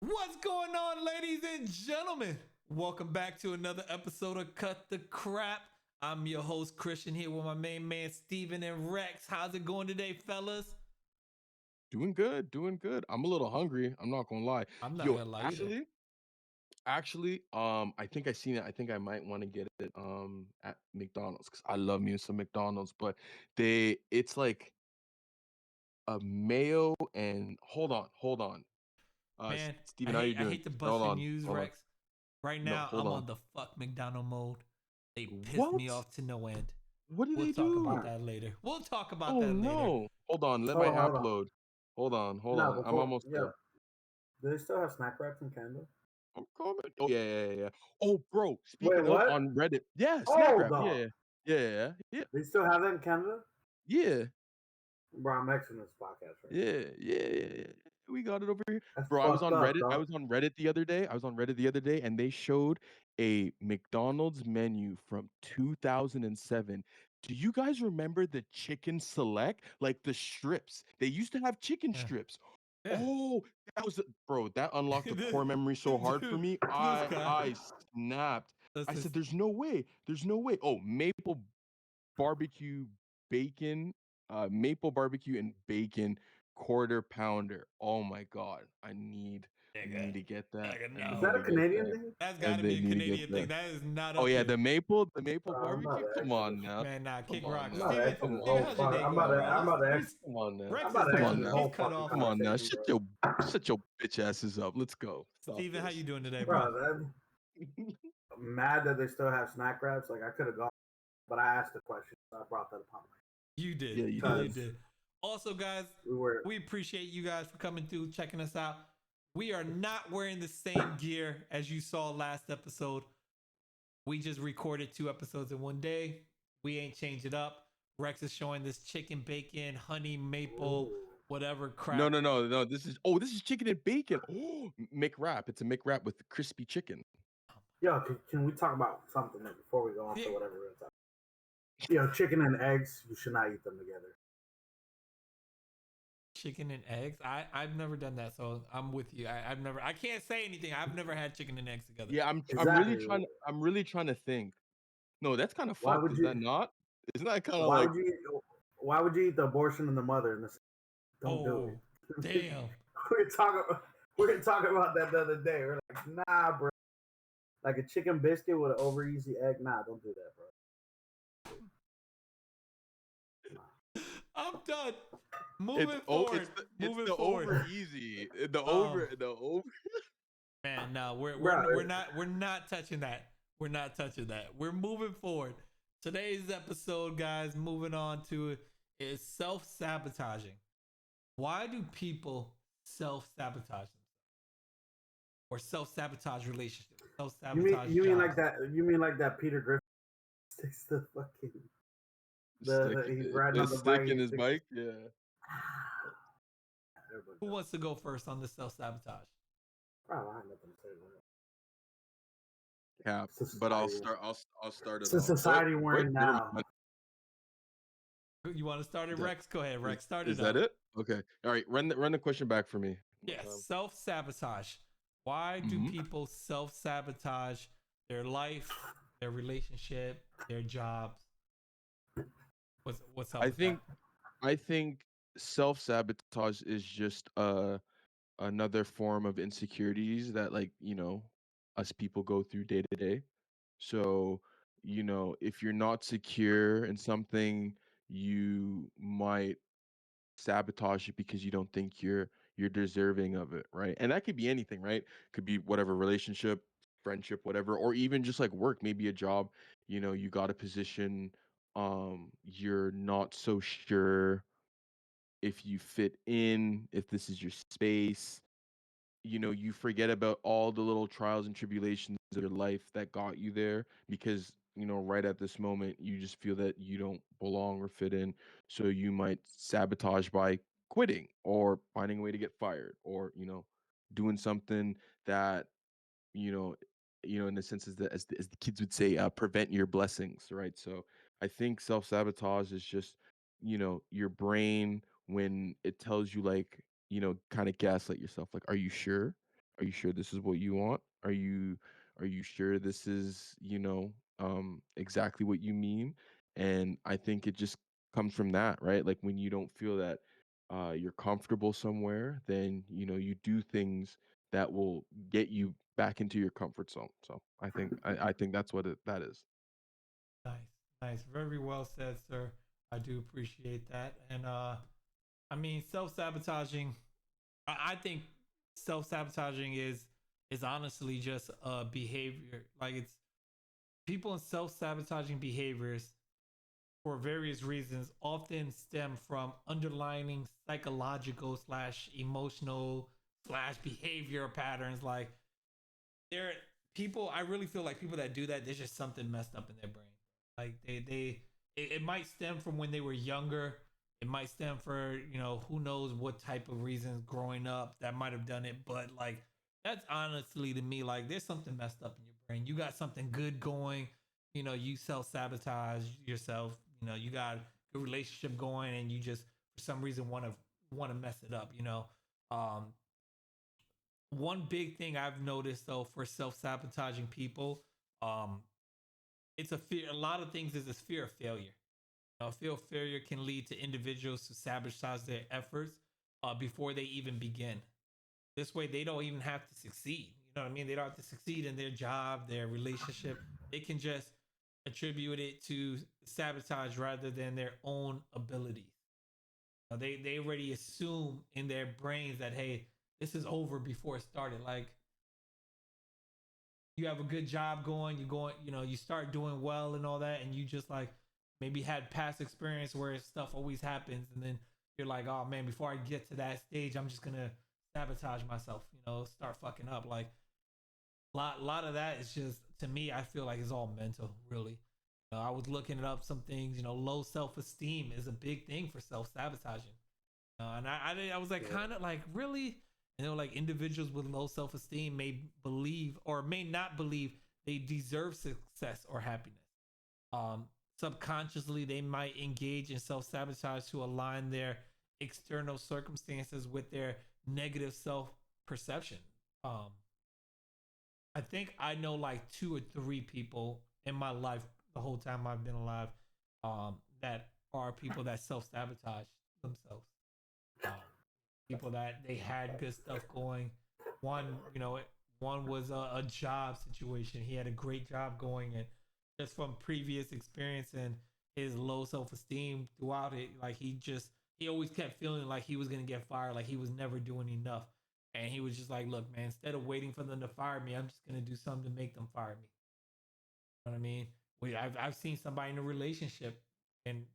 What's going on, ladies and gentlemen? Welcome back to another episode of Cut the Crap. I'm your host, Christian, here with my main man, Steven and Rex. How's it going today, fellas? Doing good, doing good. I'm a little hungry. I'm not gonna lie. I'm not Yo, gonna lie either. actually, I think I seen it. I think I might want to get it at McDonald's because I love me some McDonald's. But it's like a mayo and hold on. Man, I Steven, how hate you I doing? hate to Hold bust your on, news, hold on. Rex. Right No, now, hold I'm on. on the fuck McDonald mode. They pissed me What? off to no end. What did We'll they talk about do? that later. We'll talk about Oh that later. no! Hold on, let my Hold app on. load. Hold No, on. I'm before, almost yeah. there. Do they still have snack wraps in Canada? I'm coming. Oh yeah. Oh, bro. Wait, Speaking of what? on Reddit, yeah, snack Hold wrap. on. Yeah. They still have that in Canada? Yeah, Bro, I'm Xing this podcast right yeah. We got it over here, now. That's bro. I was fucked on up, Reddit. I dog. was on Reddit the other day. And they showed a McDonald's menu from 2007. Do you guys remember the chicken select, like the strips? They used to have chicken Yeah. strips. Yeah. Oh, bro, that unlocked the core memory so hard for Dude, me. this I guy. I snapped. I Listen, said, "There's no way. There's no way." Oh, barbecue bacon, maple barbecue and bacon quarter pounder. Oh my god, I nigga, need to get that. nigga, I Is need that no. a to get Canadian that. thing? That's got And to they be a need to get Canadian thing. that. That is not Oh up yeah, here. the maple Bro, I'm about barbecue. to Come exit this. on now. Man, nah, Come kick on rocks. I'm now. about to Steven, exit Come this on Steven, whole now. how's your fuck. day I'm going, about to. bro? I'm about to. Come on now. I'm Rex about is to Come exit on this now. he's whole cut fucking off. Come on now. conversation, bro. Shut your bitch asses up. Let's go. Stop Steven, how this. you doing today, bro? Bro, I'm mad that they still have snack wraps. Like, I could have gone, but I asked the question, so I brought that upon You did. Yeah, you You did. because did. Also, guys, we were. we appreciate you guys for coming through, checking us out. We are not wearing the same gear as you saw last episode. We just recorded 2 episodes in one day. We ain't changed it up. Rex is showing this chicken, bacon, honey, maple, Ooh. whatever No, crap. no, no, no. This is chicken and bacon. Oh, McWrap. It's a McWrap with crispy chicken. Yo, can we talk about something before we go on Yeah, to whatever we're talking? Yo, chicken and eggs, you should not eat them together. chicken and eggs. I've never done that, so I'm with you. I can't say anything. I've never had chicken and eggs together. Yeah, Exactly. I'm really trying to think. No, that's kind of Why fucked. would Is you? that not? Isn't that kind of Why like would you? Why would you eat the abortion and the mother in this? Don't do Oh, it. damn. we're talking. We're talking about that the other day. We're like, nah, bro. Like a chicken biscuit with an over easy egg. Nah, don't do that, bro. I'm done. it's Moving oh it's forward. Moving the over forward. easy. Um, The over Man, no, we're Bro, we're we're not we're not touching that. We're not touching that. We're moving forward. Today's episode, guys, moving on to it, is self-sabotaging. Why do people self-sabotage themselves or self-sabotage relationships, self-sabotage you mean jobs? like that? You mean like that Peter Griffin sticks the fucking stick he's riding the on the stick bike. in He his sticks. bike. Yeah. Everybody Who does. wants to go first on the self-sabotage? Bro, I have nothing to say. About Cap. it. But I'll Society. start. I'll start It's it the off. What? society we're What? in Never now. mind. You want to start it, That Rex? Go ahead, is Rex. Start is it that up. it? Okay. All right. Run the question back for me one Yes, more time. self-sabotage. Why do Hmm. people self-sabotage their life, their relationship, their jobs? What's up I with that? think I think self sabotage is just another form of insecurities that us people go through day to day. So, if you're not secure in something, you might sabotage it because you don't think you're deserving of it, right? And that could be anything, right? Could be whatever relationship, friendship, whatever, or even just like work, maybe a job. You got a position, you're not so sure if you fit in, if this is your space. You forget about all the little trials and tribulations of your life that got you there because, right at this moment, you just feel that you don't belong or fit in. So you might sabotage by quitting or finding a way to get fired or, doing something that, you know, in the sense as the kids would say, prevent your blessings, right? So I think self sabotage is just, your brain when it tells you like, kind of gaslight yourself, like, are you sure? Are you sure this is what you want? Are you sure this is, exactly what you mean? And I think it just comes from that, right? Like when you don't feel that you're comfortable somewhere, then you do things that will get you back into your comfort zone. So I think that's what that is. Nice, nice, very well said, sir. I do appreciate that. And I mean, self sabotaging. I think self sabotaging is honestly just a behavior. Like it's people in self sabotaging behaviors for various reasons often stem from underlying psychological slash emotional slash behavior patterns. Like there, people. I really feel like people that do that, there's just something messed up in their brain. Like it might stem from when they were younger. It might stem for who knows what type of reasons growing up that might have done it. But like that's honestly to me like there's something messed up in your brain. You got something good going. You self sabotage yourself. You got a good relationship going, and you just for some reason want to mess it up. Um, One big thing I've noticed though for self sabotaging people, um, it's a fear. A lot of things is this fear of failure. Fear of failure can lead to individuals to sabotage their efforts before they even begin. This way, they don't even have to succeed. You know what I mean? They don't have to succeed in their job, their relationship. They can just attribute it to sabotage rather than their own abilities. They already assume in their brains that hey, this is over before it started. Like you have a good job going, you start doing well and all that, and you just like maybe had past experience where stuff always happens, and then you're like, oh man, before I get to that stage, I'm just gonna sabotage myself, start fucking up. Like lot of that is just to me, I feel like it's all mental, really. I was looking up some things, low self esteem is a big thing for self sabotaging. And I was like, kind of like, really? Like individuals with low self esteem may believe or may not believe they deserve success or happiness. Um, Subconsciously, they might engage in self sabotage to align their external circumstances with their negative self perception. Um, I think I know like two or three people in my life, the whole time I've been alive, that are people that self sabotage themselves. Um, People that they had good stuff going. One, one was a job situation. He had a great job going, and just from previous experience and his low self esteem throughout it, like he always kept feeling like he was gonna get fired, like he was never doing enough. And he was just like, look, man, instead of waiting for them to fire me, I'm just gonna do something to make them fire me. You know what I mean? I've seen somebody in a relationship and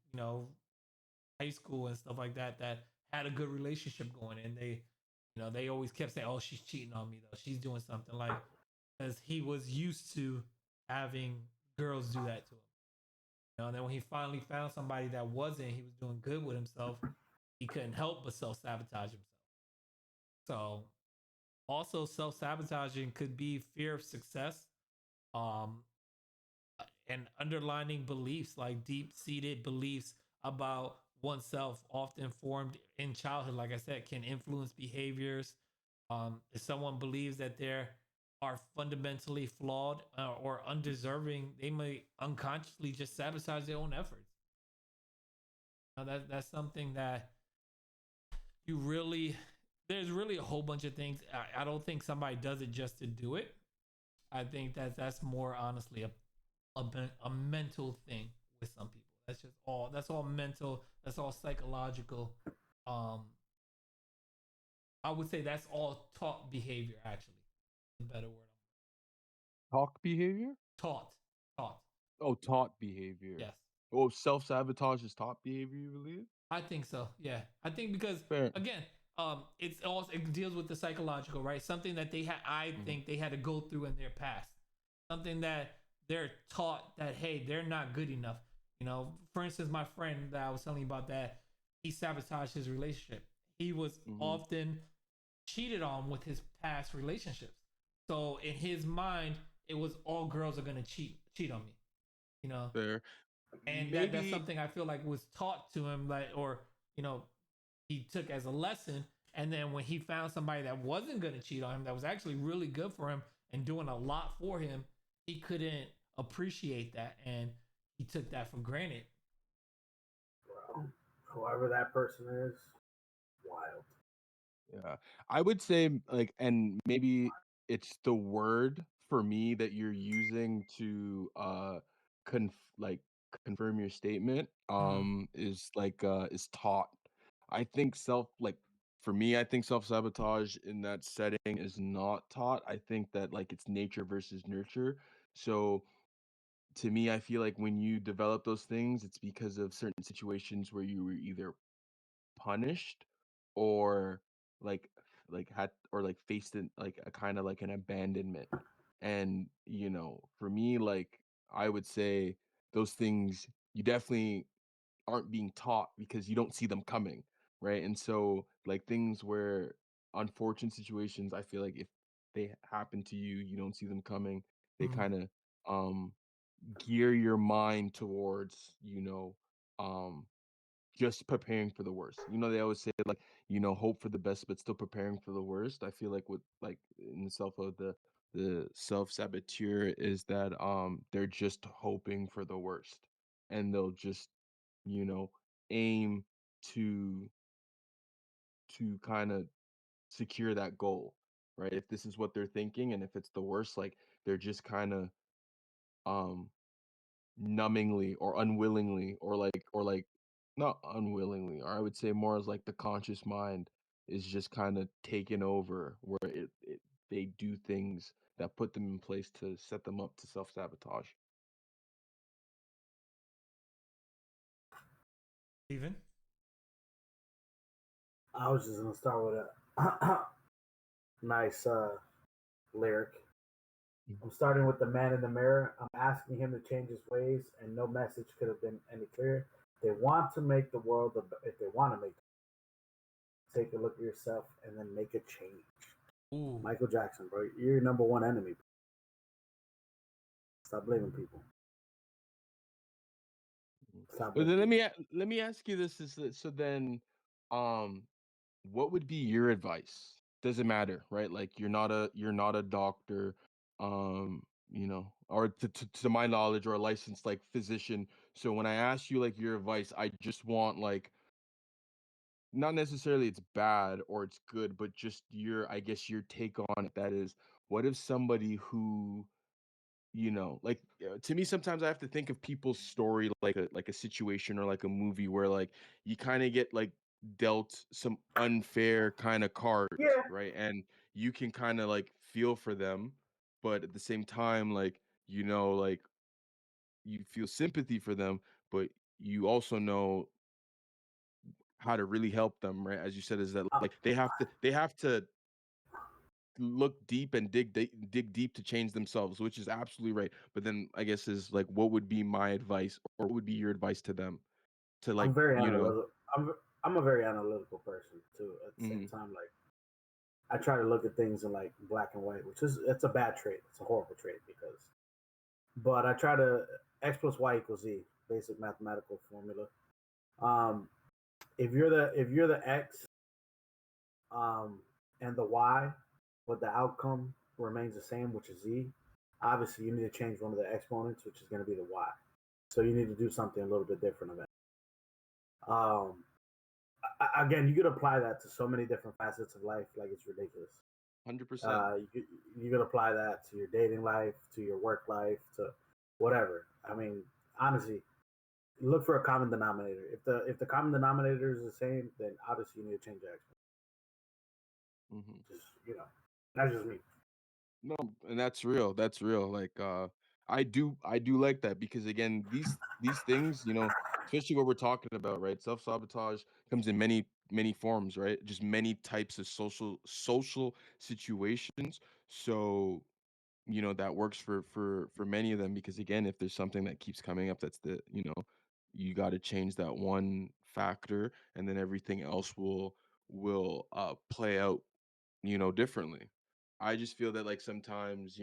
high school and stuff like that that had a good relationship going, and they always kept saying, "Oh, she's cheating on me though. She's doing something," like because he was used to having girls do that to him. And then when he finally found somebody that wasn't, he was doing good with himself. He couldn't help but self sabotage himself. So also self sabotaging could be fear of success, um, and underlining beliefs like deep seated beliefs about oneself often formed in childhood, like I said, can influence behaviors. If someone believes that they are fundamentally flawed or undeserving, they may unconsciously just sabotage their own efforts. Now that's something that you really there's really a whole bunch of things. I don't think somebody does it just to do it. I think that's more honestly a mental thing with some people. That's all mental. That's all psychological. Um, I would say that's all taught behavior. Actually, a better word. Talk behavior? Taught, taught. Oh, taught behavior. Yes, Oh, self sabotage is taught behavior, you believe? I think so. Yeah, I think because Fair. again, it deals with the psychological, right? Something that they had. I think they had to go through in their past. Something that they're taught that hey, they're not good enough. For instance, my friend that I was telling you about that he sabotaged his relationship. He was often cheated on with his past relationships. So in his mind, it was all girls are gonna cheat on me. Fair. And that's Maybe. something I feel like was taught to him, like or you know he took as a lesson, And then when he found somebody that wasn't going to cheat on him, that was actually really good for him and doing a lot for him, he couldn't appreciate that. And he took that for granted. Bro, whoever that person is, wild. Yeah. I would say like, and maybe it's the word for me that you're using to like confirm your statement Mm-hmm. is taught. I think for me, I think self-sabotage in that setting is not taught. I think that like it's nature versus nurture. So to me, I feel like when you develop those things, it's because of certain situations where you were either punished or like had or like faced in like a kind of like an abandonment. And for me, like I would say those things you definitely aren't being taught because you don't see them coming, right? And so like things where unfortunate situations, I feel like if they happen to you, you don't see them coming, they Mm-hmm. kind of um gear your mind towards um just preparing for the worst. They always say like, hope for the best, but still preparing for the worst. I feel like with like in the self of the self saboteur is that they're just hoping for the worst, and they'll just you know aim to kind of secure that goal, right? If this is what they're thinking, and if it's the worst, like they're just kind of um numbingly or unwillingly or like not unwillingly, or I would say more as like the conscious mind is just kind of taken over where they do things that put them in place to set them up to self-sabotage. Steven? I was just gonna start with a nice lyric. I'm starting with the man in the mirror. I'm asking him to change his ways, and no message could have been any clearer. They want to make the world, if they want to make, take a look at yourself and then make a change. Ooh. Michael Jackson, bro, you're your number one enemy. Stop blaming people. Stop But blaming then people. let me ask you this: is that, so then, um, what would be your advice? Doesn't matter, right? Like you're not a doctor, or to my knowledge, or a licensed like physician. So when I ask you like your advice, I just want like not necessarily it's bad or it's good, but just I guess your take on it. That is, what if somebody who like to me sometimes I have to think of people's story like a situation or like a movie where like you kind of get like dealt some unfair kind of cards, Yeah, right? And you can kind of like feel for them, but at the same time like like you feel sympathy for them, but you also know how to really help them, right? As you said, is that uh, like they have to look deep and dig deep to change themselves, which is absolutely right. But then I guess is like, what would be my advice, or what would be your advice to them to like, I'm very analytical. I'm a very analytical person too. At the same mhm, time, like I try to look at things in like black and white, which is it's a bad trait. It's a horrible trait because. But I try to x plus y equals z, basic mathematical formula. Um, if you're the x, um, and the y, but the outcome remains the same, which is z. Obviously, you need to change one of the exponents, which is going to be the y. So you need to do something a little bit different of it. Um, Again, you could apply that to so many different facets of life, like it's ridiculous. 100%. You could apply that to your dating life, to your work life, to whatever. I mean, honestly, look for a common denominator. If the common denominator is the same, then obviously you need to change the exponent. Hmm. Just that's just me. No, and that's real. That's real. Like I do like that because again, these things, especially what we're talking about, right? Self-sabotage comes in many forms, right? Just many types of social situations. So, that works for many of them because again, if there's something that keeps coming up, that's you got to change that one factor, and then everything else will play out differently. I just feel that like sometimes,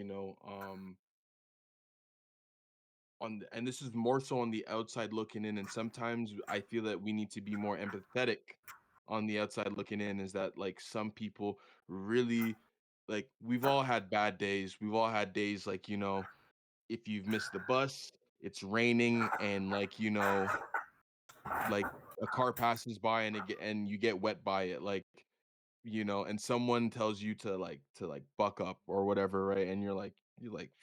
and this is more so on the outside looking in, and sometimes I feel that we need to be more empathetic on the outside looking in is that like some people really like we've all had bad days. We've all had days like, if you've missed the bus, it's raining and like a car passes by and you get wet by it and someone tells you to buck up or whatever, right? And you're like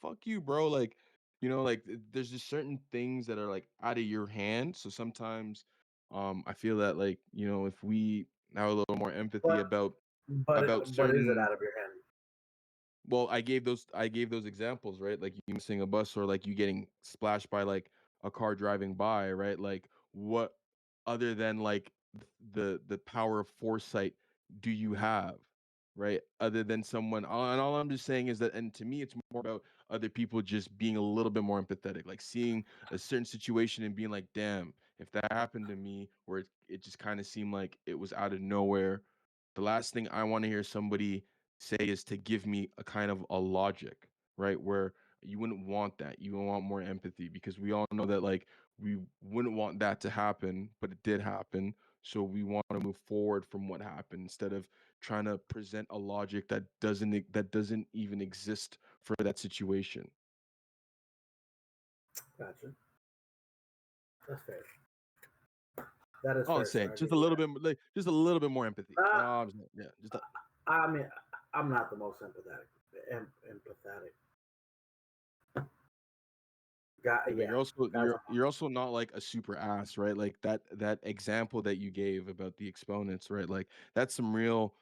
fuck you, bro. There's just certain things that are like out of your hand. So sometimes I feel that if we have a little more empathy But about but is it certain out of your hand? well, I gave those examples, right? Like you missing a bus or like you getting splashed by like a car driving by, right? Like what other than like the power of foresight do you have, right? Other than someone and all I'm just saying is that and to me it's more about other people just being a little bit more empathetic, like seeing a certain situation and being like, damn, if that happened to me where it just kind of seemed like it was out of nowhere, the last thing I want to hear somebody say is to give me a kind of a logic, right? Where you wouldn't want that. You want more empathy because we all know that like we wouldn't want that to happen, but it did happen. So we want to move forward from what happened instead of trying to present a logic that doesn't even exist for that situation. Gotcha. That's fair. That is All I'm fair, saying, sir. I just give a you little bit, just a little bit more empathy. that. Yeah, just I mean, I'm not the most empathetic guy. yeah, but Yeah, you're also guys. you're also not like a super ass, right? Like that example that you gave about the exponents, right? Like that's some real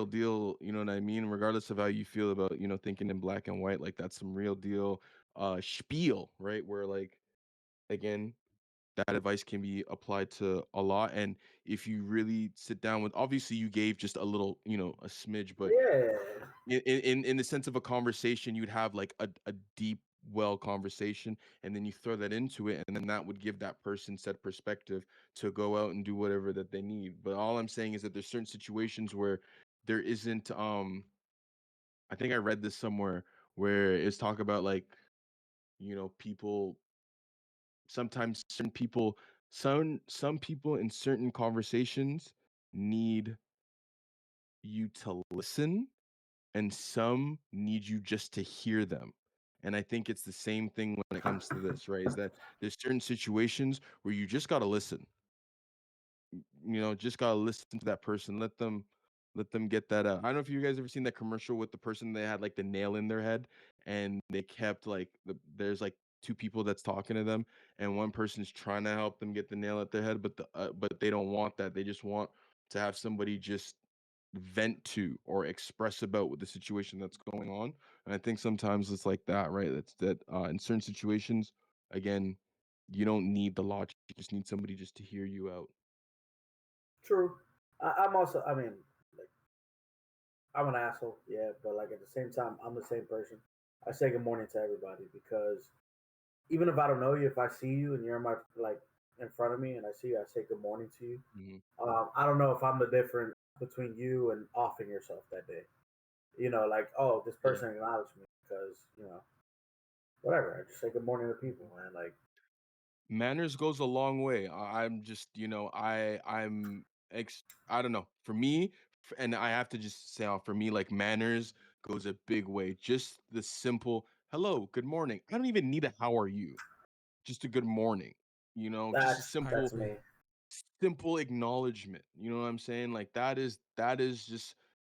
deal, you know what I mean? Regardless of how you feel about, thinking in black and white, like that's some real deal spiel, right? Where like again, that advice can be applied to a lot. And if you really sit down with obviously you gave just a little, a smidge, but Yeah, in the sense of a conversation you'd have like a deep well conversation and then you throw that into it and then that would give that person set perspective to go out and do whatever that they need. But all I'm saying is that there's certain situations where there isn't I think I read this somewhere where it's talk about like people sometimes some people in certain conversations need you to listen and some need you just to hear them. And I think it's the same thing when it comes to this, right? Is that there's certain situations where you just gotta listen. Just gotta listen to that person. Let them get that out. I don't know if you guys ever seen that commercial with the person they had like the nail in their head and they kept like there's like two people that's talking to them and one person's trying to help them get the nail at their head, but they don't want that. They just want to have somebody just vent to or express about what the situation that's going on. And I think sometimes it's like that, right? That's that in certain situations, again, you don't need the logic. You just need somebody just to hear you out. true. I'm also. I mean, like, I'm an asshole. Yeah, but like at the same time, I'm the same person. I say good morning to everybody because even if I don't know you, if I see you and you're in my like in front of me and I see you, I say good morning to you. Mhm. I don't know if I'm the difference between you and offing yourself that day. Like, oh, this Yeah. person acknowledged me because whatever. I just say good morning to people, man. Like, Manners goes a long way. I'm just, I don't know. For me, and I have to just say, for me, like manners goes a big way. Just the simple hello, good morning. I don't even need a how are you. Just a good morning. Just a that's me. simple acknowledgement. You know what I'm saying? Like that is just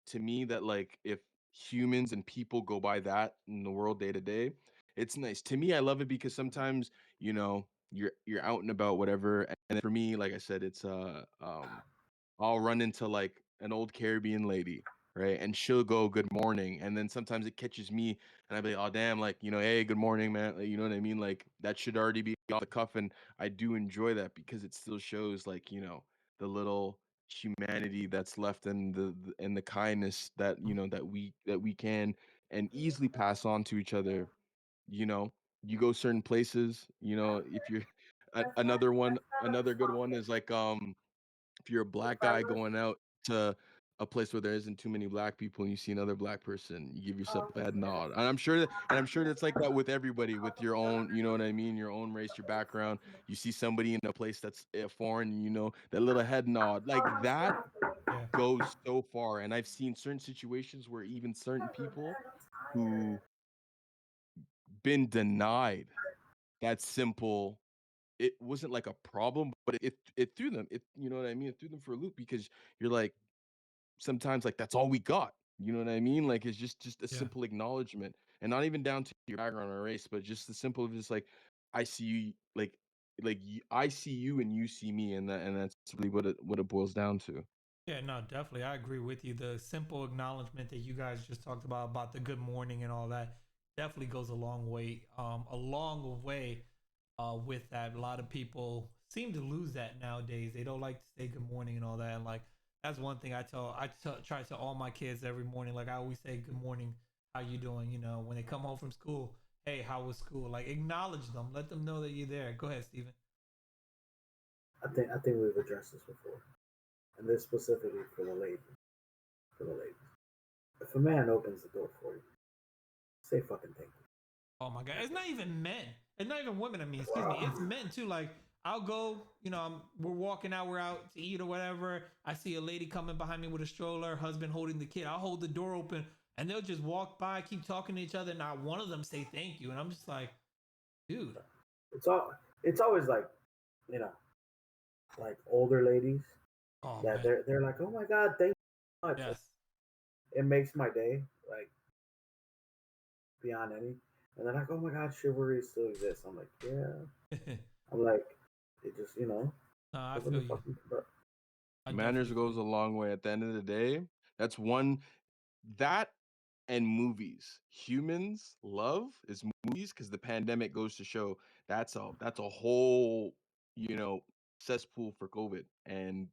to me that like if humans and people go by that in the world day to day, it's nice. To me, I love it because sometimes, you're out and about, whatever. And for me, like I said, it's I'll run into like an old Caribbean lady, right? And she'll go, good morning. And then sometimes it catches me and I'll be like, oh, damn, like, hey, good morning, man. Like, you know what I mean? Like, that should already be off the cuff. And I do enjoy that because it still shows, like, the little humanity that's left and the kindness that, that we can and easily pass on to each other. You know, you go certain places, if you're another good one is like, if you're a black guy going out to a place where there isn't too many black people and you see another black person, you give yourself a head nod. And I'm sure that's like that with everybody, with your own, you know what I mean, your own race, your background. You see somebody in a place that's foreign, you know, that little head nod, like that Yeah. goes so far. And I've seen certain situations where even certain people who been denied that simple, it wasn't like a problem, but it threw them, it, you know what I mean, it threw them for a loop, because you're like, sometimes like that's all we got, you know what I mean, like it's just a Yeah. simple acknowledgement, and not even down to your background or race, but just the simple of just like, I see you, I see you and you see me, and that's really what it boils down to. Yeah, no, definitely. I agree with you. The simple acknowledgement that you guys just talked about the good morning and all that, definitely goes a long way. A long way with that. A lot of people seem to lose that nowadays. They don't like to say good morning and all that. And like, that's one thing try to tell all my kids every morning. Like, I always say good morning, how you doing? You know, when they come home from school, hey, how was school? Like, acknowledge them. Let them know that you're there. Go ahead, Steven. I think we've addressed this before, and this specifically for the ladies. For the ladies, if a man opens the door for you, say fucking thank you. Oh my god, it's not even men. It's not even women. I mean, excuse me, it's men too. Like, I'll go, you know, we're walking out, we're out to eat or whatever. I see a lady coming behind me with a stroller, husband holding the kid. I'll hold the door open, and they'll just walk by, keep talking to each other. Not one of them say thank you, and I'm just like, dude. It's all. It's always like, you know, like older ladies Oh that man, they're like, oh my god, thank you so much. yes. It makes my day, like beyond any. And they're like, oh my god, chivalry still exists. I'm like, yeah. I'm like, it just, No, I open the feel you. fucking door. I Manners definitely feel goes you. a long way. At the end of the day, that's one, that and movies. Humans love is movies, because the pandemic goes to show that's a whole, you know, cesspool for COVID, and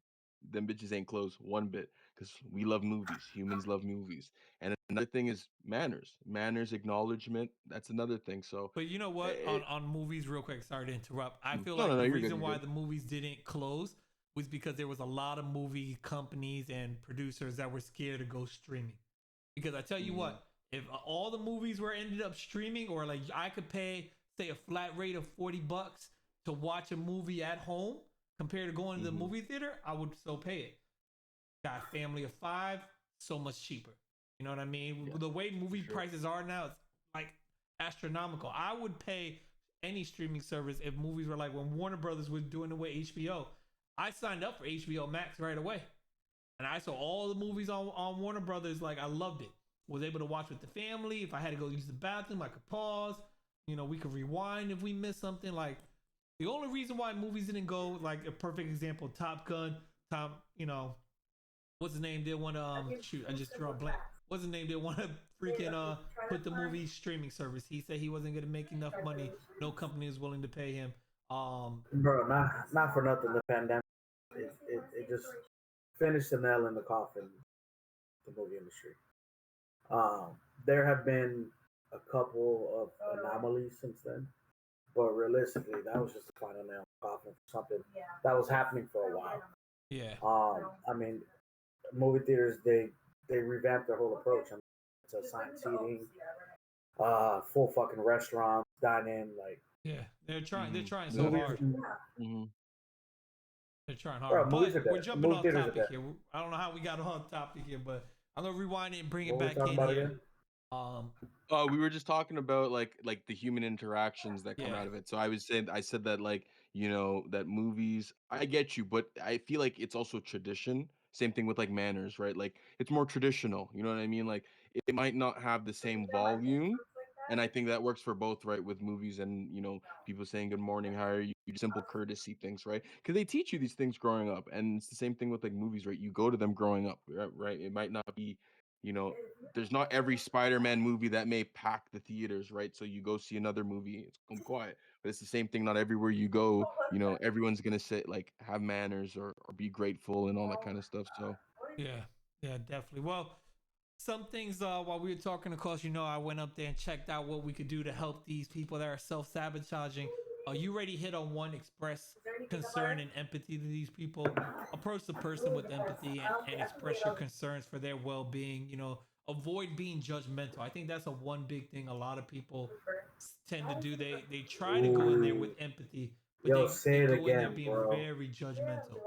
them bitches ain't closed one bit, because we love movies. Humans love movies. And another thing is manners, acknowledgement. That's another thing. So But you know what? it, On movies, real quick. Sorry to interrupt. I feel no, no, like no, the you're good, reason you're why good. the movies didn't close was because there was a lot of movie companies and producers that were scared to go streaming. Because I tell you Mhm. what, if all the movies were ended up streaming, or like I could pay, say, a flat rate of $40 to watch a movie at home compared to going to the Mhm. movie theater, I would still pay it. Got a family of five, so much cheaper. You know what I mean? Yeah, The way for movie sure. prices are now, it's like astronomical. I would pay any streaming service if movies were like when Warner Brothers was doing away HBO. I signed up for HBO Max right away, and I saw all the movies on Warner Brothers. Like, I loved it. Was able to watch with the family. If I had to go use the bathroom, I could pause. You know, we could rewind if we missed something. Like, the only reason why movies didn't go, like a perfect example, Top Gun, Tom, you know, what's his name? Did want to shoot? I just draw a blank. What's his name? Did want to freaking put the movie streaming service? He said he wasn't gonna make enough money. No company is willing to pay him. Bro, not for nothing. The pandemic, it just finished the nail in the coffin. The movie industry. Um, there have been a couple of anomalies since then, but realistically, that was just the final nail in the coffin for something that was happening for a while. Yeah, I mean, movie theaters they revamped their whole approach. I mean, to assigned seating, full fucking restaurants, dine in, like yeah. They're trying. They're Mhm. trying so Yeah. movies. hard. Mhm. They're trying hard. Bro, But movies are we're dead. jumping Movie off theaters are topic dead. here. I don't know how we got off topic here, but I'm gonna rewind it and bring it What were we back talking in about here. again? Um, We were just talking about like the human interactions that come yeah, out of it. So I said that, like, you know, that movies, I get you, but I feel like it's also tradition. Same thing with like manners, right? Like it's more traditional, you know what I mean? Like it might not have the same volume. And I think that works for both, right? With movies and, you know, people saying good morning, how are you? Simple courtesy things, right? Because they teach you these things growing up. And it's the same thing with like movies, right? You go to them growing up, right? It might not be, you know, there's not every Spider-Man movie that may pack the theaters, right? So you go see another movie, it's quiet. But it's the same thing. Not everywhere you go, you know, everyone's gonna say like have manners or be grateful and all that kind of stuff. So yeah, yeah, definitely. Well, some things while we were talking, of course, you know, I went up there and checked out what we could do to help these people that are self-sabotaging. You already hit on one: express concern and empathy to these people. Approach the person with empathy and express your concerns for their well-being. Avoid being judgmental. I think that's a one big thing a lot of people tend to do. They try to go in there with Ooh. empathy, but Yo, they say it go in there again, being bro. very judgmental.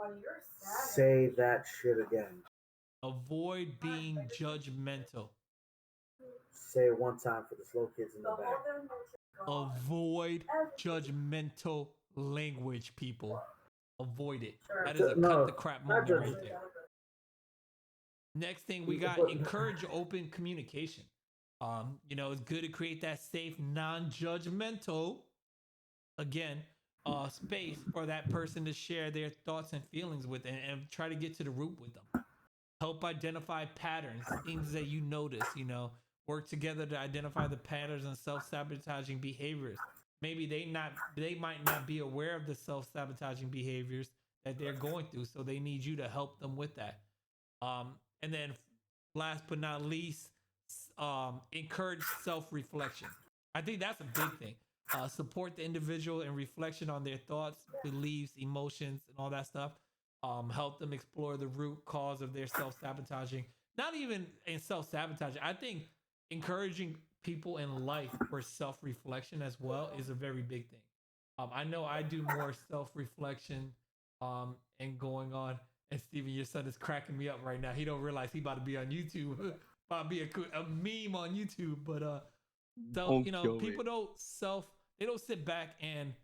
Say that shit again. Avoid being judgmental. Say it one time for the slow kids in the back. Avoid judgmental language, people. Avoid it. That is a cut No, the crap not moment just. right there. Next thing we got: But, encourage open communication. It's good to create that safe, non-judgmental, again, space for that person to share their thoughts and feelings with, and try to get to the root with them. Help identify patterns, things that you notice. Work together to identify the patterns and self-sabotaging behaviors. Maybe they might not be aware of the self-sabotaging behaviors that they're going through, so they need you to help them with that. And then last but not least, encourage self-reflection. I think that's a big thing. Support the individual in reflection on their thoughts, beliefs, emotions, and all that stuff. Help them explore the root cause of their self-sabotaging. Not even in self-sabotaging. I think encouraging people in life for self-reflection as well is a very big thing. I know I do more self-reflection and going on. And Steven, your son is cracking me up right now. He don't realize he about to be on YouTube, about to be a meme on YouTube. But so Don't kill me. people they don't sit back and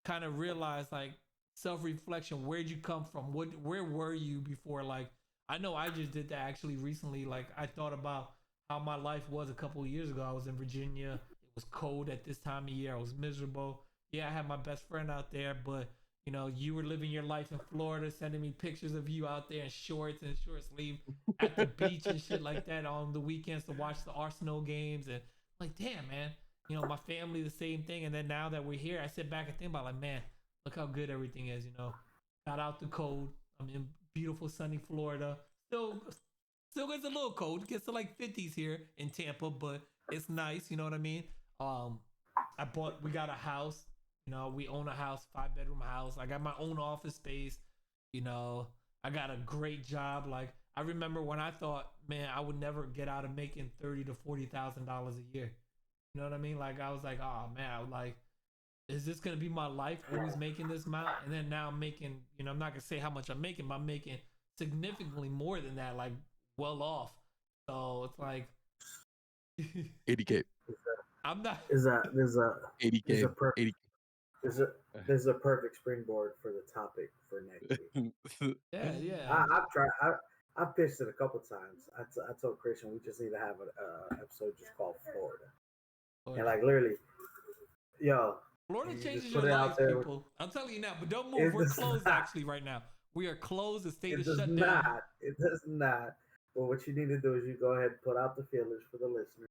kind of realize, like, self-reflection. Where'd you come from? Where were you before? Like, I know I just did that actually recently. Like, I thought about how my life was a couple of years ago. I was in Virginia. It was cold at this time of year. I was miserable. Yeah, I had my best friend out there, but you were living your life in Florida, sending me pictures of you out there in shorts and short sleeve at the beach and shit like that on the weekends to watch the Arsenal games. And like, damn, man, my family, the same thing. And then now that we're here, I sit back and think about, like, man, look how good everything is. Got out the cold. I'm in beautiful sunny Florida. Still gets a little cold. Gets to like 50s here in Tampa, but it's nice. You know what I mean? We got a house. We own a house, 5-bedroom house. I got my own office space. I got a great job. Like, I remember when I thought, man, I would never get out of making $30,000 to $40,000 a year. You know what I mean? Like, I was like, oh man, like, is this gonna be my life? Always making this amount, and then now I'm making. I'm not gonna say how much I'm making, but I'm making significantly more than that. Like, well off. So it's like 80K. I'm not. Is that there's a 80K. This is a perfect springboard for the topic for next week. Yeah. I've tried. I've pitched it a couple times. I told Christian we just need to have an episode just called Florida, and like literally, yo, Florida you changes just your put it out life, there. people. I'm telling you now, but don't move. We're closed actually right now. We are closed. The state It is does shut not. down. It does not. But what you need to do is you go ahead and put out the feelers for the listener.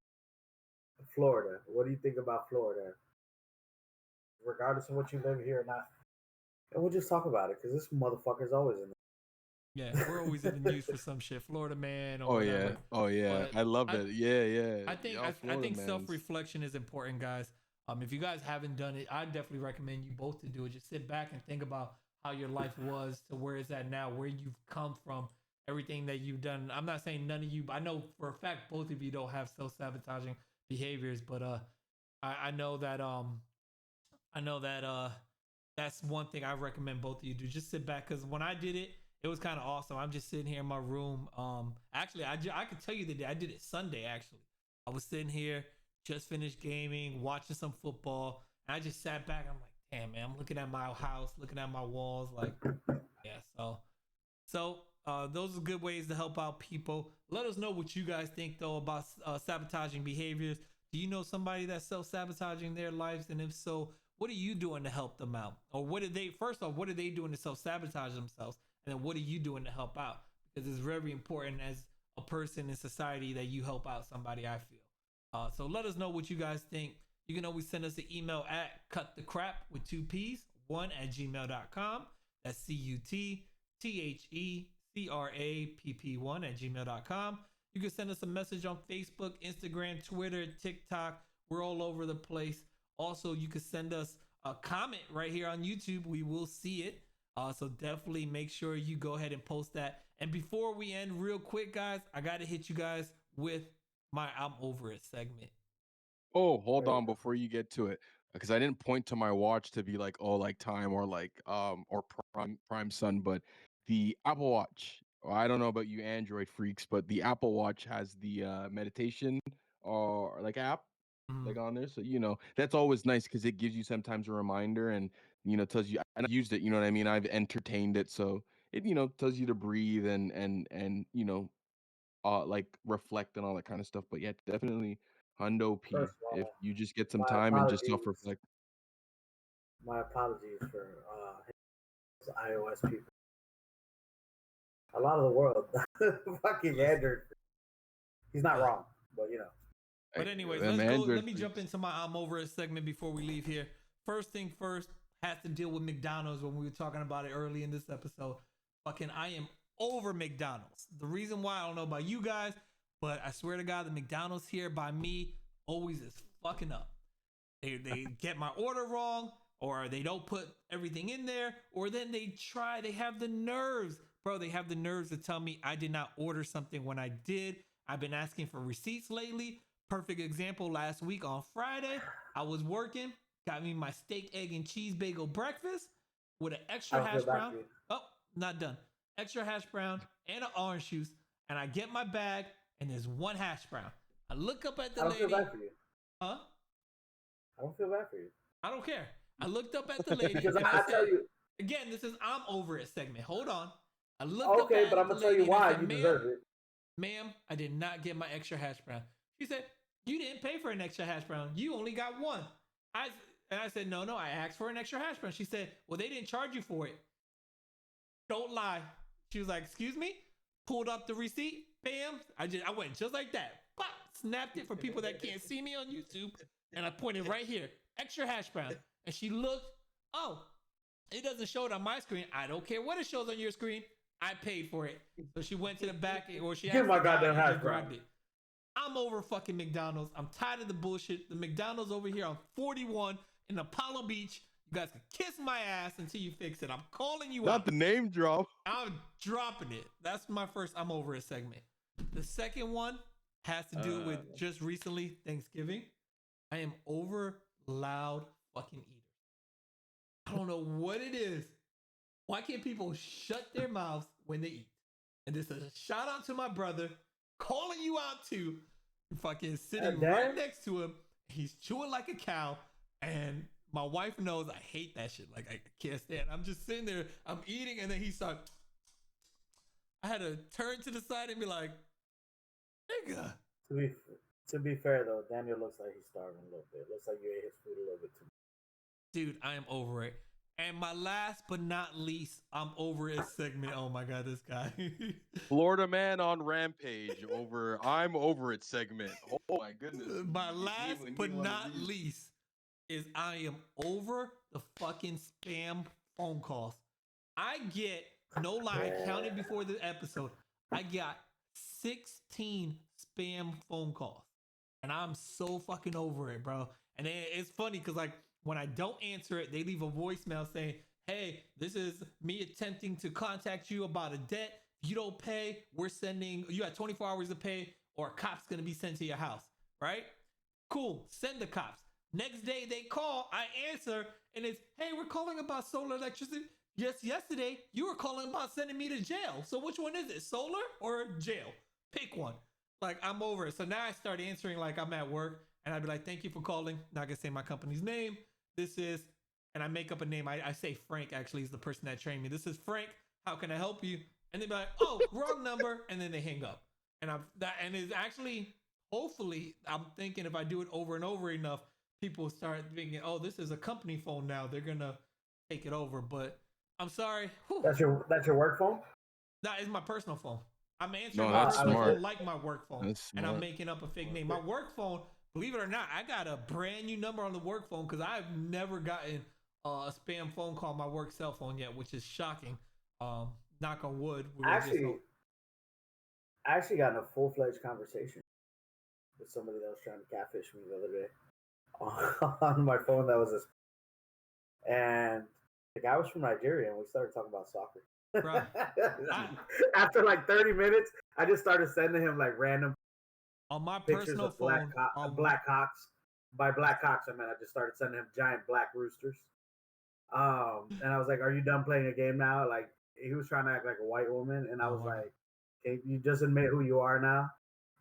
Florida. What do you think about Florida? Regardless of what you live here or not. And we'll just talk about it because this motherfucker's always in Yeah, we're always in the news for some shit, Florida man or Oh whatever. yeah. Oh yeah. But I love it. Yeah. I think Y'all I Florida think mans. self-reflection is important, guys. If you guys haven't done it, I definitely recommend you both to do it. Just sit back and think about how your life was to where it's at now, where you've come from, everything that you've done. I'm not saying none of you, I know for a fact both of you don't have self-sabotaging behaviors, but I know that that's one thing I recommend both of you do. Just sit back, because when I did it, it was kind of awesome. I'm just sitting here in my room. Actually, I could tell you the day I did it Sunday. Actually, I was sitting here, just finished gaming, watching some football, and I just sat back. I'm like, damn, man, I'm looking at my house, looking at my walls, like, yeah. So those are good ways to help out people. Let us know what you guys think though about sabotaging behaviors. Do you know somebody that's self-sabotaging their lives? And if so, what are you doing to help them out? Or what are they, first off, what are they doing to self-sabotage themselves? And then what are you doing to help out? Because it's very important as a person in society that you help out somebody, I feel. So let us know what you guys think. You can always send us an email at cutthecrap with 2 P's, 1@gmail.com. That's CUTTHECRAPP1 @gmail.com. You can send us a message on Facebook, Instagram, Twitter, TikTok. We're all over the place. Also, you can send us a comment right here on YouTube, we will see it. So definitely make sure you go ahead and post that. And before we end, real quick, guys, I got to hit you guys with my I'm over it segment. Oh, hold on before you get to it, because I didn't point to my watch to be like, oh, like time or like or prime sun, but the Apple Watch. I don't know about you Android freaks, but the Apple Watch has the meditation or like app like on there. So that's always nice because it gives you sometimes a reminder and tells you. And I used it. You know what I mean? I've entertained it, so it tells you to breathe and like reflect and all that kind of stuff. But yeah, definitely Hundo P. First of If all, you just get some my time and just apologies. self-reflect. My apologies for iOS people. A lot of the world, fucking Android. He's not wrong, but But anyways, Them let's go. Android Let me jump freaks. into my I'm over it segment before we leave here. First thing first, has to deal with McDonald's when we were talking about it early in this episode. Fucking, I am over McDonald's. The reason why, I don't know about you guys, but I swear to God, the McDonald's here by me always is fucking up. They get my order wrong, or they don't put everything in there, or then they have the nerves. Bro, they have the nerves to tell me I did not order something when I did. I've been asking for receipts lately. Perfect example, last week on Friday, I was working, got me my steak, egg, and cheese bagel breakfast with an I extra don't feel hash bad brown. for you. Oh, not done. Extra hash brown and an orange juice. And I get my bag, and there's one hash brown. I look up at the I don't feel lady. bad for you. Huh? I don't feel bad for you. I don't care. I looked up at the lady Because and I I tell said, you, again, this is I'm over it segment. Hold on. I looked up okay, at but I'm the gonna tell you lady and I why said, you ma'am, deserve it. ma'am, I did not get my extra hash brown. She said, you didn't pay for an extra hash brown. You only got one. I said, no, I asked for an extra hash brown. She said, well, they didn't charge you for it. Don't lie. She was like, excuse me? Pulled up the receipt. Bam. I went just like that. Pop, snapped it for people that can't see me on YouTube. And I pointed right here. Extra hash brown. And she looked, oh, it doesn't show it on my screen. I don't care what it shows on your screen. I paid for it. So she went to the back, or she Give asked my the guy goddamn and hash just brown. grabbed it. I'm over fucking McDonald's. I'm tired of the bullshit. The McDonald's over here on 41 in Apollo Beach. You guys can kiss my ass until you fix it. I'm calling you Not out. the name drop. I'm dropping it. That's my first I'm over it segment. The second one has to do with just recently, Thanksgiving. I am over loud fucking eaters. I don't know what it is. Why can't people shut their mouths when they eat? And this is a shout out to my brother, calling you out too. Fucking sitting right next to him. He's chewing like a cow. And my wife knows I hate that shit. Like, I can't stand it. I'm just sitting there, I'm eating, and then he starts. I had to turn to the side and be like, nigga. To be fair though, Daniel looks like he's starving a little bit. Looks like you ate his food a little bit too much. Dude, I am over it. And my last but not least, I'm over it segment. Oh my God, this guy. Florida man on rampage over I'm over it segment. Oh my goodness. My last but not least is I am over the fucking spam phone calls. I get, no lie, I counted before the episode. I got 16 spam phone calls. And I'm so fucking over it, bro. And it's funny because, like, when I don't answer it, they leave a voicemail saying, hey, this is me attempting to contact you about a debt. If you don't pay, you have 24 hours to pay, or a cop's going to be sent to your house, right? Cool, send the cops. Next day they call, I answer, and it's, hey, we're calling about solar electricity. Yes, yesterday you were calling about sending me to jail. So which one is it, solar or jail? Pick one. Like, I'm over it. So now I start answering like I'm at work, and I'd be like, thank you for calling. Not gonna say my company's name. This is, and I make up a name. I say Frank, actually, is the person that trained me. This is Frank. How can I help you? And they'd be like, oh, wrong number. And then they hang up. And it's actually, hopefully, I'm thinking if I do it over and over enough, people start thinking, oh, this is a company phone now. They're gonna take it over. But I'm sorry. Whew. That's your work phone? That is my personal phone. I'm answering No, my that's personal smart. phone like my work phone. That's And I'm smart. making up a fake name. My work phone, believe it or not, I got a brand new number on the work phone because I've never gotten a spam phone call on my work cell phone yet, which is shocking. Knock on wood. I actually got in a full-fledged conversation with somebody that was trying to catfish me the other day on my phone. That was and the guy was from Nigeria, and we started talking about soccer. Bro, After like 30 minutes, I just started sending him like random on my pictures personal of phone, Black Hawks. By Black Hawks, I mean I just started sending him giant black roosters. And I was like, "Are you done playing a game now?" Like he was trying to act like a white woman, and I was like, "Okay, you just admit who you are now."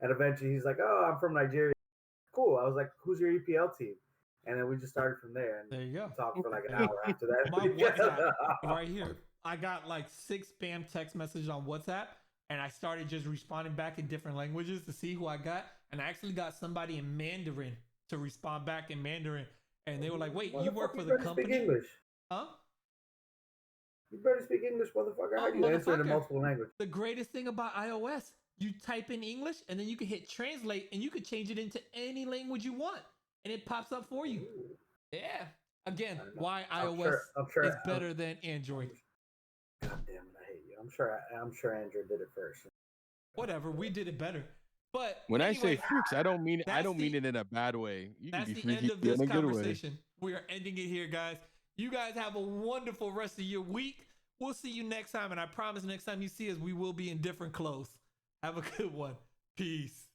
And eventually, he's like, "Oh, I'm from Nigeria." Cool. I was like, "Who's your EPL team?" And then we just started from there, and there you go. talked for like an hour after that. My WhatsApp right here. I got like 6 spam text messages on WhatsApp, and I started just responding back in different languages to see who I got. And I actually got somebody in Mandarin to respond back in Mandarin, and they were like, "Wait, you work for the company?" Speak English. Huh? You better speak English, motherfucker. How Oh, do you answer in motherfucker. multiple languages? The greatest thing about iOS, you type in English, and then you can hit translate, and you can change it into any language you want, and it pops up for you. Ooh. Yeah. Again, why I'm iOS sure, is better than Android. God damn it, I hate you. I'm sure Android did it first. Whatever, we did it better. But When anyway, I say freaks, I don't mean it in a bad way. You can that's be the freaky end of this in a good way. conversation. We are ending it here, guys. You guys have a wonderful rest of your week. We'll see you next time, and I promise next time you see us, we will be in different clothes. Have a good one. Peace.